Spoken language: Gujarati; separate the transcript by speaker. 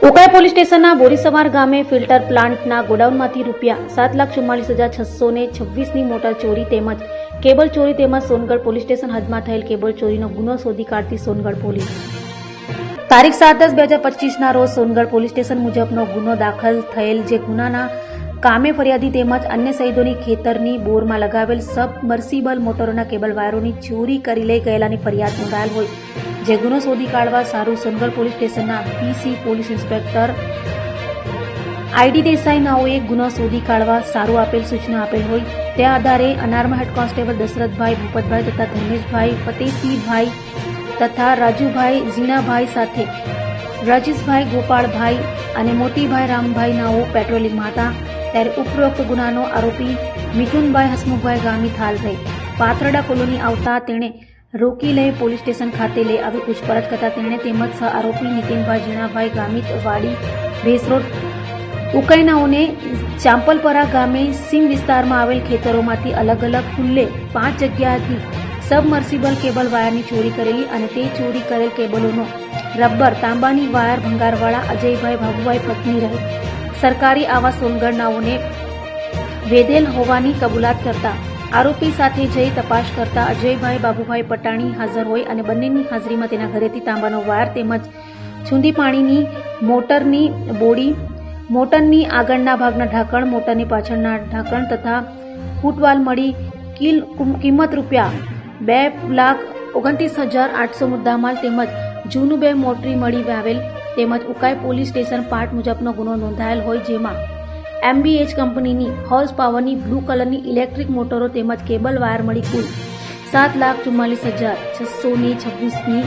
Speaker 1: ઉકાઈ પોલીસ સ્ટેશનના બોરીસવાર ગામે ફિલ્ટર પ્લાન્ટના ગોડાઉનમાંથી ₹7,44,626ની મોટર ચોરી તેમજ કેબલ ચોરી તેમજ સોનગઢ પોલીસ સ્ટેશન હદમાં થયેલ કેબલ ચોરીનો ગુનો શોધી કાઢતી સોનગઢ પોલીસ તારીખ 7/10/2025ના રોજ સોનગઢ પોલીસ સ્ટેશન મુજબનો ગુનો દાખલ થયેલ, જે ગુનાના કામે ફરિયાદી તેમજ અન્ય શહીદોની ખેતરની બોરમાં લગાવેલ સબમર્સિબલ મોટરોના કેબલ વાયરોની ચોરી કરી લઈ ગયેલાની ફરિયાદ નોંધાયેલ હોય, જે ગુનો શોધી કાઢવા સારું સોનગઢ પોલીસ સ્ટેશનના પીસી પોલીસ ઇન્સ્પેક્ટર આઈડી દેસાઈ નાઓએ ગુનો શોધી કાઢવા સારું આપેલ સૂચના આપેલ હોય, તે આધારે અનારમાં હેડ કોન્સ્ટેબલ દશરથભાઈ ભૂપતભાઈ તથા ધર્મેશભાઈ ફતેસિંહભાઈ તથા રાજુભાઈ ઝીણાભાઈ સાથે રાજેશભાઈ ગોપાળભાઈ અને મોતીભાઈ રામભાઈ નાઓ પેટ્રોલિંગમાં હતા, ત્યારે ઉપરોક્ત ગુનાનો આરોપી મિથુનભાઈ હસમુખભાઈ ગામિત હાલ થઈ પાથરડા કોલોની આવતા તેણે રોકી લઈ પોલીસ સ્ટેશન ખાતે લઈ આવી પૂછપરછ કરતા તેણે તેમજ સહ આરોપી નીતિનભાઈ ઝીણાભાઈ ગામિત વાડી ભેસરોડ ઉકાઈનાઓને ચાંપલપરા ગામે સીમ વિસ્તારમાં આવેલ ખેતરોમાંથી અલગ અલગ કુલ્લે 5 જગ્યાએથી સબમર્સિબલ કેબલ વાયરની ચોરી કરેલી અને તે ચોરી કરેલ કેબલોનો રબર તાંબાની વાયર ભંગારવાળા અજયભાઈ ભાભુભાઈ પત્ની રહે સરકારી આવાસ સોનગઢ નાઓને વેધેલ હોવાની કબૂલાત કરતા આરોપી સાથે જઈ તપાસ કરતા અજયભાઈ બાબુભાઈ પટાણી હાજર હોય અને બંનેની હાજરીમાં તેના ઘરેથી તાંબાનો વાયર તેમજ છુંદી પાણીની મોટરની બોડી, મોટરની આગળના ભાગના ઢાંકણ, મોટરની પાછળના ઢાંકણ તથા ફૂટવાલ મળી કિંમત ₹2,29,800 મુદ્દામાલ તેમજ જૂનું 2 મોટરી મળી આવેલ તેમજ ઉકાઈ પોલીસ સ્ટેશન પાર્ટ મુજબનો ગુનો નોંધાયેલ હોય, જેમાં MBH કંપનીની હોર્સ પાવરની બ્લુ કલરની ઇલેક્ટ્રિક મોટરો તેમજ કેબલ વાયર મળી કુલ ₹7,44,626ની